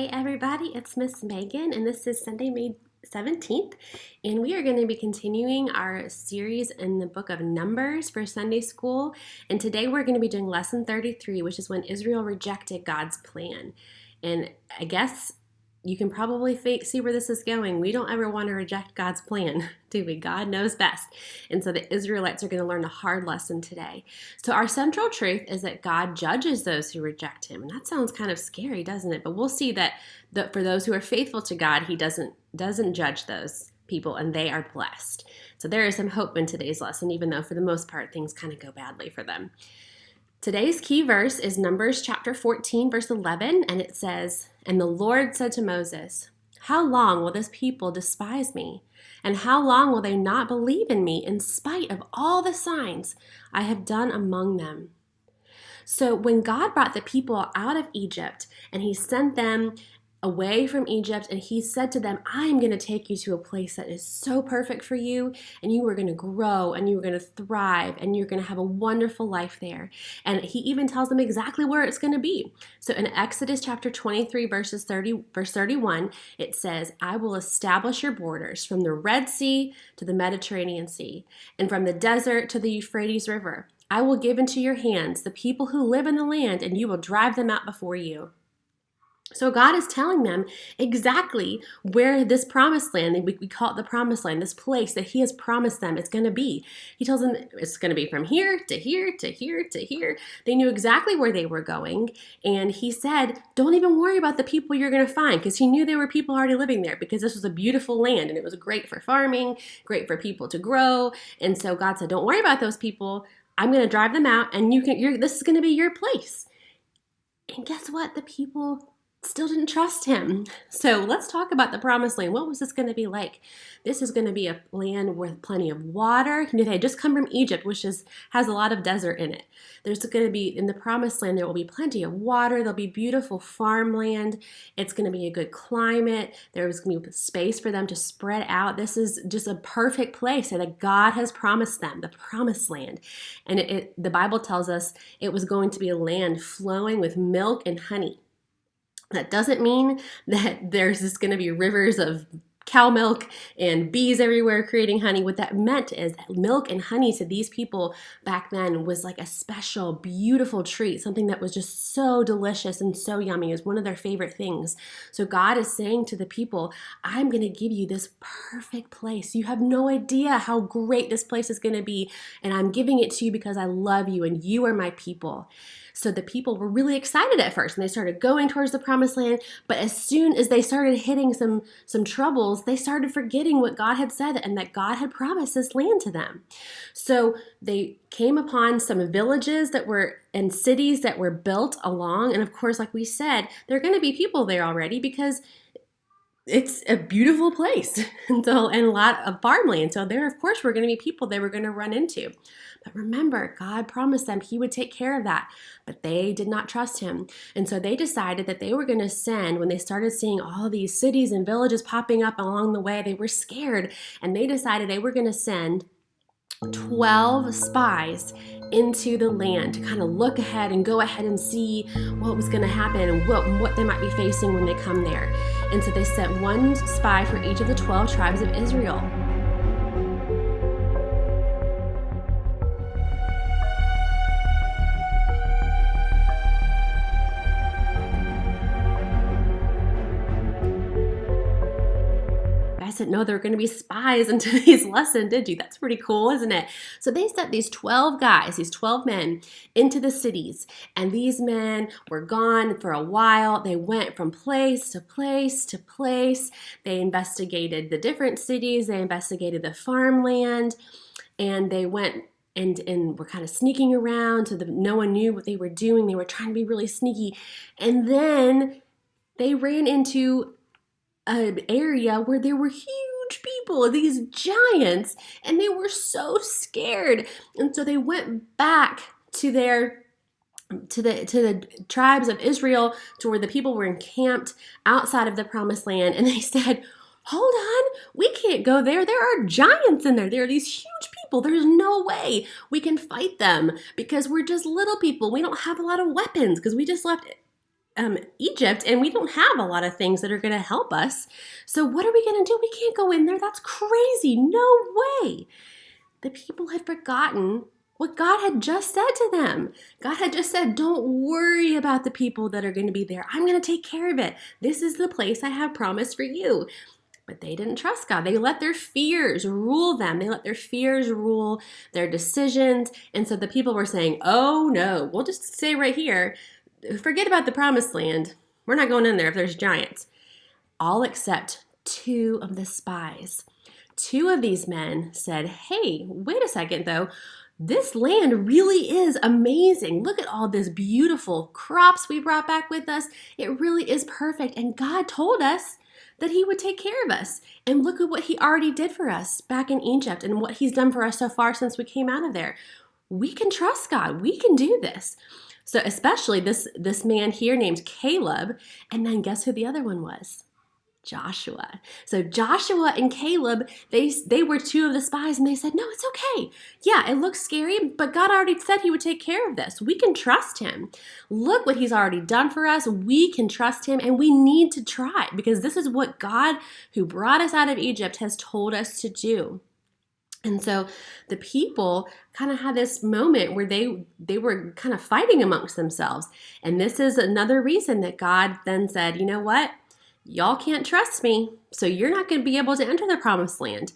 Hey everybody, it's Miss Megan, and this is Sunday, May 17th, and we are going to be continuing our series in the book of Numbers for Sunday school. And today we're going to be doing lesson 33, which is when Israel rejected God's plan. And I guess you can probably see where this is going. We don't ever want to reject God's plan, do we? God knows best. And so the Israelites are going to learn a hard lesson today. So our central truth is that God judges those who reject him. And that sounds kind of scary, doesn't it? But we'll see that for those who are faithful to God, he doesn't judge those people, and they are blessed. So there is some hope in today's lesson, even though for the most part things kind of go badly for them. Today's key verse is Numbers chapter 14, verse 11, and it says, "And the Lord said to Moses, 'How long will this people despise me? And how long will they not believe in me in spite of all the signs I have done among them?'" So when God brought the people out of Egypt and he sent them away from Egypt, and he said to them, "I'm going to take you to a place that is so perfect for you, and you are going to grow, and you are going to thrive, and you're going to have a wonderful life there." And he even tells them exactly where it's going to be. So in Exodus chapter 23, verse 31, it says, "I will establish your borders from the Red Sea to the Mediterranean Sea, and from the desert to the Euphrates River. I will give into your hands the people who live in the land, and you will drive them out before you." So God is telling them exactly where this promised land, we call it the promised land, this place that he has promised them is going to be. He tells them it's going to be from here to here to here to here. They knew exactly where they were going. And he said, don't even worry about the people you're going to find, because he knew there were people already living there, because this was a beautiful land and it was great for farming, great for people to grow. And so God said, don't worry about those people. I'm going to drive them out, and this is going to be your place. And guess what? The people still didn't trust him. So let's talk about the promised land. What was this going to be like? This is going to be a land with plenty of water. They had just come from Egypt, which has a lot of desert in it. There's going to be, in the promised land, there will be plenty of water. There'll be beautiful farmland. It's going to be a good climate. There's going to be space for them to spread out. This is just a perfect place that God has promised them, the promised land. And the Bible tells us it was going to be a land flowing with milk and honey. That doesn't mean that there's just going to be rivers of cow milk and bees everywhere creating honey. What that meant is that milk and honey to these people back then was like a special, beautiful treat, something that was just so delicious and so yummy. It was one of their favorite things. So God is saying to the people, I'm going to give you this perfect place. You have no idea how great this place is going to be, and I'm giving it to you because I love you and you are my people. So the people were really excited at first, and they started going towards the promised land. But as soon as they started hitting some troubles, they started forgetting what God had said and that God had promised this land to them. So they came upon some villages and cities that were built along. And of course, like we said, there are going to be people there already because it's a beautiful place and a lot of farmland. So there, of course, were going to be people they were going to run into. But remember, God promised them he would take care of that. But they did not trust him. And so they decided that they were going to send, when they started seeing all these cities and villages popping up along the way, they were scared. And they decided they were going to send 12 spies into the land to kind of look ahead and go ahead and see what was going to happen and what they might be facing when they come there. And so they sent one spy for each of the 12 tribes of Israel. Didn't know there were going to be spies in today's lesson, did you? That's pretty cool, isn't it? So they sent these 12 guys, these 12 men, into the cities, and these men were gone for a while. They went from place to place to place. They investigated the different cities. They investigated the farmland, and they went and were kind of sneaking around so that no one knew what they were doing. They were trying to be really sneaky, and then they ran into an area where there were huge people, these giants, and they were so scared. And so they went back to the tribes of Israel, to where the people were encamped outside of the promised land, and they said, hold on, we can't go there. There are giants in there. There are these huge people. There's no way we can fight them because we're just little people. We don't have a lot of weapons because we just left Egypt, and we don't have a lot of things that are going to help us. So what are we going to do? We can't go in there. That's crazy. No way. The people had forgotten what God had just said to them. God had just said, don't worry about the people that are going to be there. I'm going to take care of it. This is the place I have promised for you. But they didn't trust God. They let their fears rule them. They let their fears rule their decisions. And so the people were saying, oh no, we'll just stay right here. Forget about the promised land. We're not going in there if there's giants. All except 2 of the spies. 2 of these men said, hey, wait a second though. This land really is amazing. Look at all this beautiful crops we brought back with us. It really is perfect. And God told us that he would take care of us. And look at what he already did for us back in Egypt and what he's done for us so far since we came out of there. We can trust God. We can do this. So especially this man here named Caleb. And then guess who the other one was? Joshua. So Joshua and Caleb, they were 2 of the spies, and they said, no, it's okay. Yeah, it looks scary, but God already said he would take care of this. We can trust him. Look what he's already done for us. We can trust him, and we need to try, because this is what God, who brought us out of Egypt, has told us to do. And so the people kind of had this moment where they were kind of fighting amongst themselves. And this is another reason that God then said, you know what? Y'all can't trust me, so you're not going to be able to enter the promised land.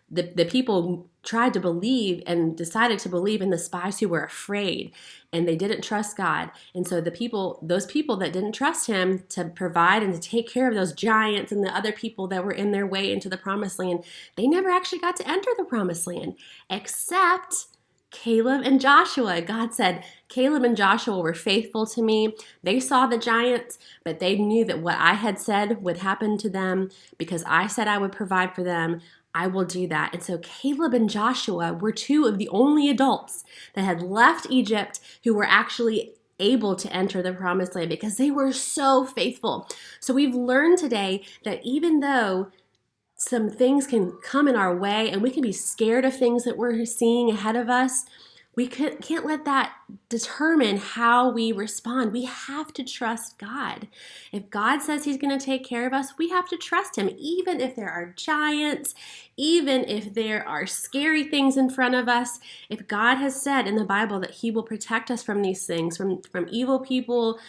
The people tried to believe and decided to believe in the spies who were afraid, and they didn't trust God. And so those people that didn't trust him to provide and to take care of those giants and the other people that were in their way into the promised land, they never actually got to enter the promised land, except Caleb and Joshua. God said, Caleb and Joshua were faithful to me. They saw the giants, but they knew that what I had said would happen to them because I said I would provide for them. I will do that. And so Caleb and Joshua were 2 of the only adults that had left Egypt who were actually able to enter the promised land because they were so faithful. So we've learned today that even though some things can come in our way and we can be scared of things that we're seeing ahead of us, we can't let that determine how we respond. We have to trust God. If God says he's going to take care of us, we have to trust him, even if there are giants, even if there are scary things in front of us. If God has said in the Bible that he will protect us from these things, from evil people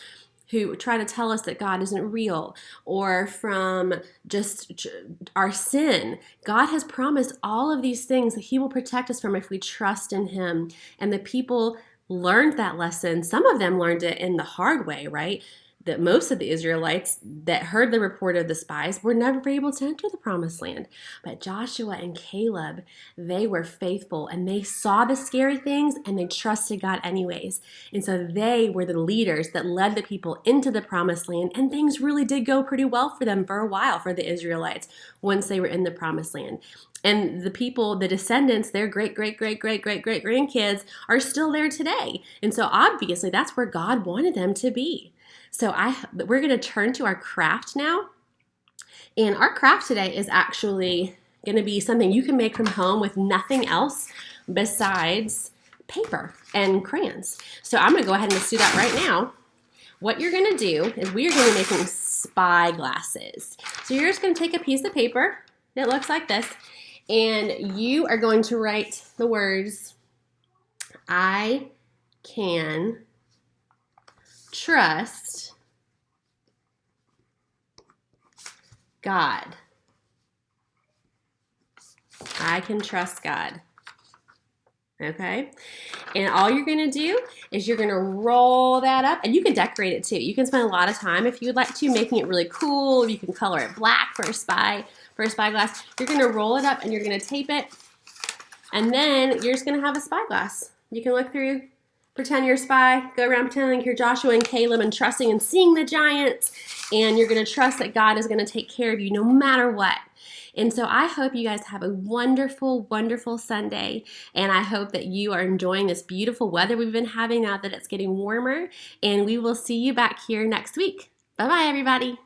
who try to tell us that God isn't real, or from just our sin. God has promised all of these things that he will protect us from if we trust in him. And the people learned that lesson. Some of them learned it in the hard way, right? That most of the Israelites that heard the report of the spies were never able to enter the promised land. But Joshua and Caleb, they were faithful and they saw the scary things and they trusted God anyways. And so they were the leaders that led the people into the promised land, and things really did go pretty well for them for a while, for the Israelites, once they were in the promised land. And the people, the descendants, their great-great-great-great-great-great-grandkids are still there today. And so obviously that's where God wanted them to be. So we're going to turn to our craft now. And our craft today is actually going to be something you can make from home with nothing else besides paper and crayons. So I'm going to go ahead and just do that right now. What you're going to do is we are going to be making spy glasses. So you're just going to take a piece of paper that looks like this, and you are going to write the words, I can trust God. I can trust God. Okay? And all you're going to do is you're going to roll that up, and you can decorate it too. You can spend a lot of time if you would like to, making it really cool. You can color it black for a spy glass. You're going to roll it up and you're going to tape it, and then you're just going to have a spy glass. You can look through, pretend you're a spy, go around pretending you're Joshua and Caleb and trusting and seeing the giants, and you're going to trust that God is going to take care of you no matter what. And so I hope you guys have a wonderful, wonderful Sunday, and I hope that you are enjoying this beautiful weather we've been having now that it's getting warmer, and we will see you back here next week. Bye-bye, everybody.